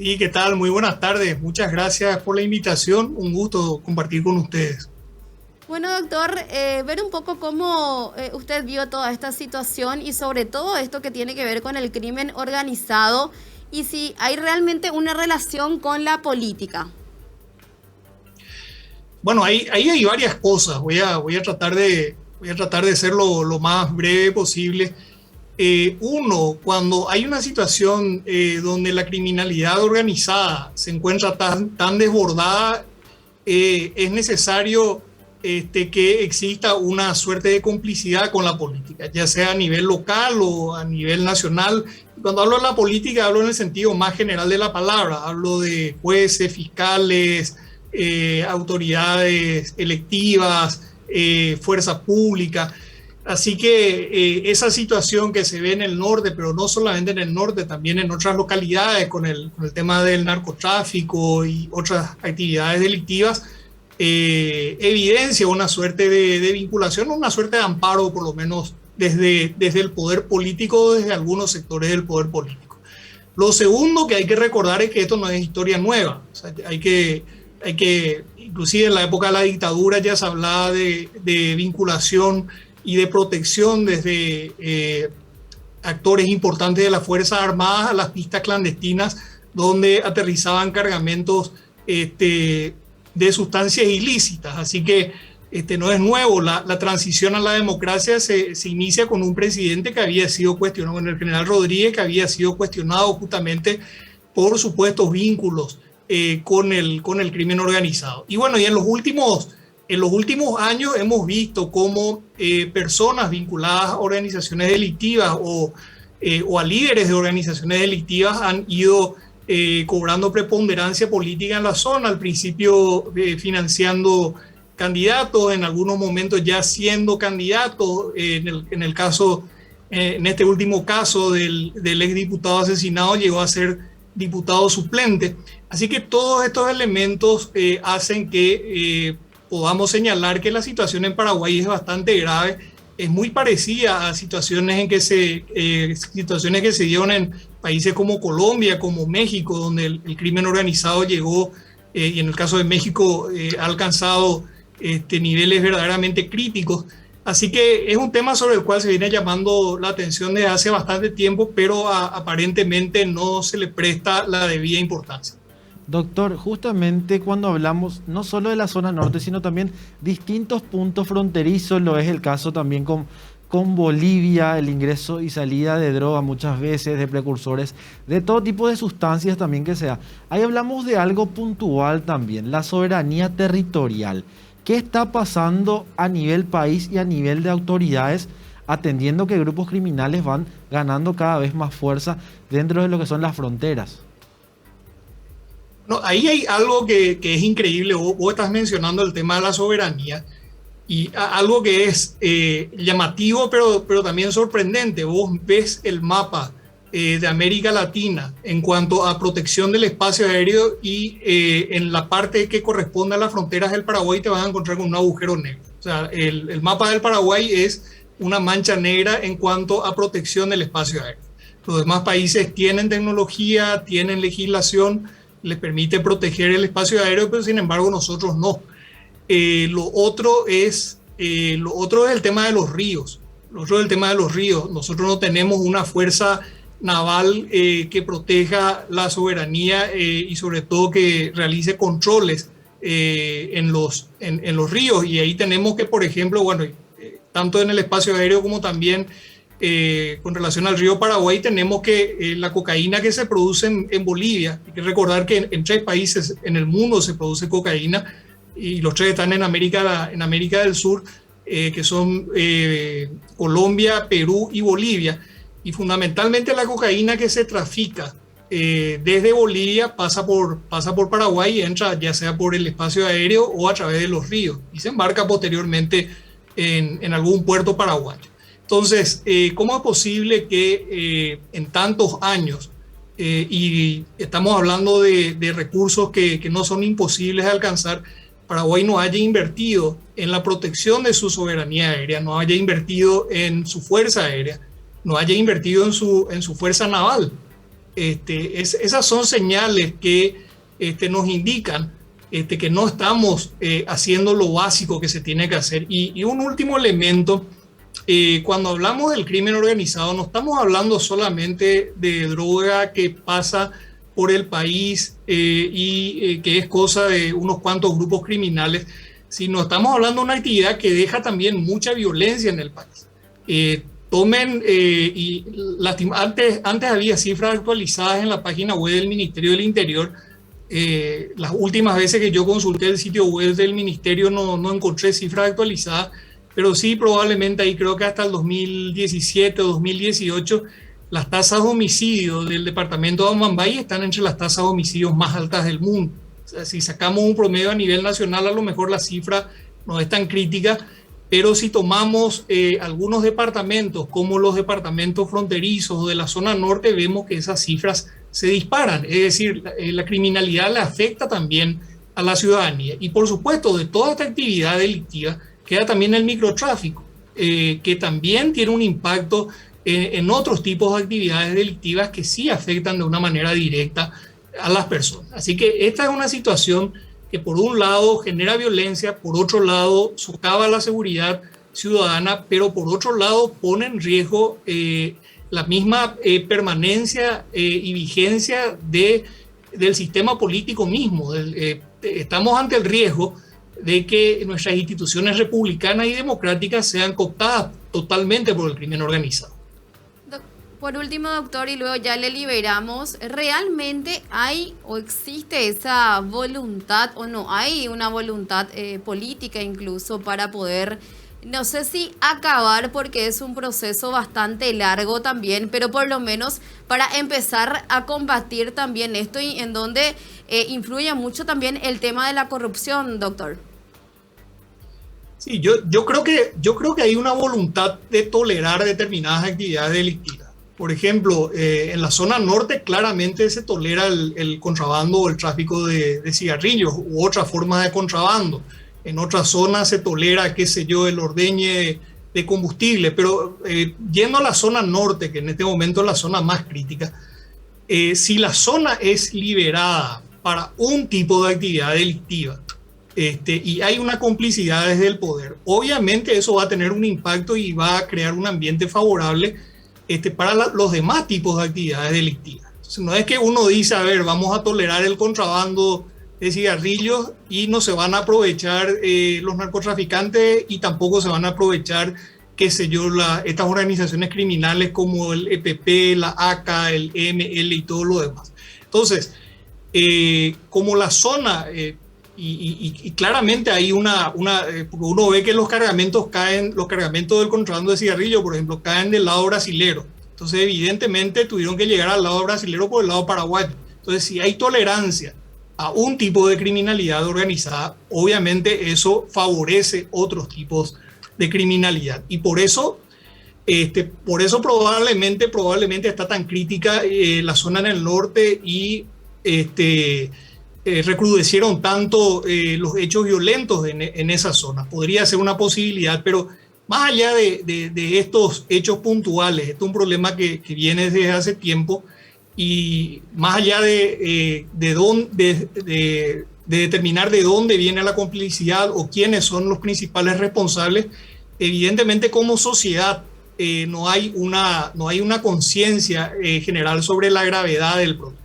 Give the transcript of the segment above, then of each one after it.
Sí, ¿qué tal? Muy buenas tardes. Muchas gracias por la invitación. Un gusto compartir con ustedes. Bueno, doctor, ver un poco cómo usted vio toda esta situación y sobre todo esto que tiene que ver con el crimen organizado y si hay realmente una relación con la política. Bueno, ahí hay varias cosas. Voy a tratar de ser lo más breve posible. Uno, cuando hay una situación donde la criminalidad organizada se encuentra tan desbordada, es necesario que exista una suerte de complicidad con la política, ya sea a nivel local o a nivel nacional. Cuando hablo de la política, hablo en el sentido más general de la palabra. Hablo de jueces, fiscales, autoridades electivas, fuerza pública. Así que esa situación que se ve en el norte, pero no solamente en el norte, también en otras localidades con el tema del narcotráfico y otras actividades delictivas, evidencia una suerte de vinculación, una suerte de amparo, por lo menos desde el poder político, desde algunos sectores del poder político. Lo segundo que hay que recordar es que esto no es historia nueva. O sea, inclusive en la época de la dictadura ya se hablaba de vinculación y de protección desde actores importantes de las Fuerzas Armadas a las pistas clandestinas donde aterrizaban cargamentos de sustancias ilícitas. Así que no es nuevo. La transición a la democracia se inicia con un presidente que había sido cuestionado, con el general Rodríguez, que había sido cuestionado justamente por supuestos vínculos con el crimen organizado. Y bueno, y en los últimos años hemos visto cómo personas vinculadas a organizaciones delictivas o a líderes de organizaciones delictivas han ido cobrando preponderancia política en la zona, al principio financiando candidatos, en algunos momentos ya siendo candidatos, en este último caso del exdiputado asesinado llegó a ser diputado suplente. Así que todos estos elementos hacen que podamos señalar que la situación en Paraguay es bastante grave, es muy parecida a situaciones que se dieron en países como Colombia, como México, donde el crimen organizado llegó, y en el caso de México ha alcanzado niveles verdaderamente críticos. Así que es un tema sobre el cual se viene llamando la atención desde hace bastante tiempo, pero aparentemente no se le presta la debida importancia. Doctor, justamente cuando hablamos no solo de la zona norte, sino también distintos puntos fronterizos, lo es el caso también con Bolivia, el ingreso y salida de droga muchas veces, de precursores, de todo tipo de sustancias también que sea. Ahí hablamos de algo puntual también, la soberanía territorial. ¿Qué está pasando a nivel país y a nivel de autoridades, atendiendo que grupos criminales van ganando cada vez más fuerza dentro de lo que son las fronteras? No, ahí hay algo que es increíble. Vos estás mencionando el tema de la soberanía y algo que es llamativo, pero también sorprendente. Vos ves el mapa de América Latina en cuanto a protección del espacio aéreo y en la parte que corresponde a las fronteras del Paraguay te vas a encontrar con un agujero negro. O sea, el mapa del Paraguay es una mancha negra en cuanto a protección del espacio aéreo. Los demás países tienen tecnología, tienen legislación, les permite proteger el espacio aéreo, pero sin embargo nosotros no. Lo otro es el tema de los ríos. Nosotros no tenemos una fuerza naval que proteja la soberanía y sobre todo que realice controles en los ríos. Y ahí tenemos que, por ejemplo, bueno, tanto en el espacio aéreo como también con relación al río Paraguay, tenemos que la cocaína que se produce en Bolivia, hay que recordar que en 3 países en el mundo se produce cocaína y los 3 están en América del Sur, que son Colombia, Perú y Bolivia. Y fundamentalmente la cocaína que se trafica desde Bolivia pasa por Paraguay y entra ya sea por el espacio aéreo o a través de los ríos y se embarca posteriormente en algún puerto paraguayo. Entonces, ¿cómo es posible que en tantos años, y estamos hablando de recursos que no son imposibles de alcanzar, Paraguay no haya invertido en la protección de su soberanía aérea, no haya invertido en su fuerza aérea, no haya invertido en su fuerza naval? esas son señales que nos indican que no estamos haciendo lo básico que se tiene que hacer. Y un último elemento, cuando hablamos del crimen organizado, no estamos hablando solamente de droga que pasa por el país que es cosa de unos cuantos grupos criminales, sino estamos hablando de una actividad que deja también mucha violencia en el país. Antes había cifras actualizadas en la página web del Ministerio del Interior. Las últimas veces que yo consulté el sitio web del Ministerio no encontré cifras actualizadas, pero sí probablemente ahí creo que hasta el 2017 o 2018 las tasas de homicidio del departamento de Amambay están entre las tasas de homicidios más altas del mundo. O sea, si sacamos un promedio a nivel nacional, a lo mejor la cifra no es tan crítica, pero si tomamos algunos departamentos, como los departamentos fronterizos de la zona norte, vemos que esas cifras se disparan. Es decir, la criminalidad le afecta también a la ciudadanía. Y por supuesto, de toda esta actividad delictiva, queda también el microtráfico, que también tiene un impacto en otros tipos de actividades delictivas que sí afectan de una manera directa a las personas. Así que esta es una situación que por un lado genera violencia, por otro lado socava la seguridad ciudadana, pero por otro lado pone en riesgo la misma permanencia y vigencia del sistema político mismo. Estamos ante el riesgo de que nuestras instituciones republicanas y democráticas sean cooptadas totalmente por el crimen organizado. Por último, doctor, y luego ya le liberamos, ¿realmente hay o existe esa voluntad o no hay una voluntad política incluso para poder, no sé si acabar, porque es un proceso bastante largo también, pero por lo menos para empezar a combatir también esto, y en donde influye mucho también el tema de la corrupción, doctor? Sí, yo creo que hay una voluntad de tolerar determinadas actividades delictivas. Por ejemplo, en la zona norte claramente se tolera el contrabando o el tráfico de cigarrillos u otras formas de contrabando. En otras zonas se tolera, qué sé yo, el ordeñe de combustible. Pero yendo a la zona norte, que en este momento es la zona más crítica, si la zona es liberada para un tipo de actividad delictiva y hay una complicidad desde el poder, obviamente eso va a tener un impacto y va a crear un ambiente favorable para los demás tipos de actividades delictivas. Entonces, no es que uno dice, a ver, vamos a tolerar el contrabando de cigarrillos y no se van a aprovechar los narcotraficantes y tampoco se van a aprovechar, qué sé yo, estas organizaciones criminales como el EPP, la ACA, el EML y todo lo demás. Entonces, como la zona... Y claramente hay porque uno ve que los cargamentos del contrabando de cigarrillo, por ejemplo, caen del lado brasilero. Entonces, evidentemente, tuvieron que llegar al lado brasilero por el lado paraguayo. Entonces, si hay tolerancia a un tipo de criminalidad organizada, obviamente eso favorece otros tipos de criminalidad. Y por eso probablemente está tan crítica la zona en el norte y recrudecieron tanto los hechos violentos en esa zona. Podría ser una posibilidad, pero más allá de estos hechos puntuales, esto es un problema que viene desde hace tiempo, y más allá de determinar de dónde viene la complicidad o quiénes son los principales responsables, evidentemente como sociedad no hay una conciencia general sobre la gravedad del problema.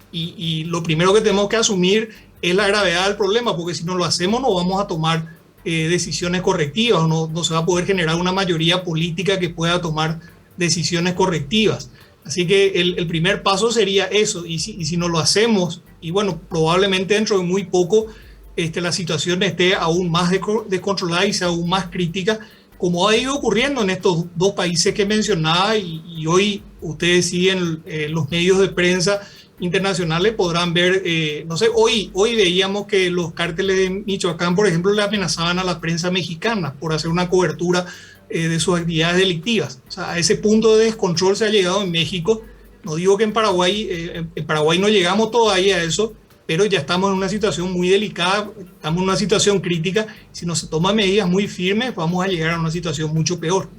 Y lo primero que tenemos que asumir es la gravedad del problema, porque si no lo hacemos no vamos a tomar decisiones correctivas, no se va a poder generar una mayoría política que pueda tomar decisiones correctivas. Así que el primer paso sería eso, y si no lo hacemos, y bueno, probablemente dentro de muy poco la situación esté aún más descontrolada y sea aún más crítica, como ha ido ocurriendo en estos dos países que mencionaba, y hoy ustedes siguen los medios de prensa internacionales, podrán ver, no sé, hoy veíamos que los cárteles de Michoacán, por ejemplo, le amenazaban a la prensa mexicana por hacer una cobertura de sus actividades delictivas. O sea, a ese punto de descontrol se ha llegado en México. No digo que en Paraguay no llegamos todavía a eso, pero ya estamos en una situación muy delicada, estamos en una situación crítica. Si no se toman medidas muy firmes, vamos a llegar a una situación mucho peor.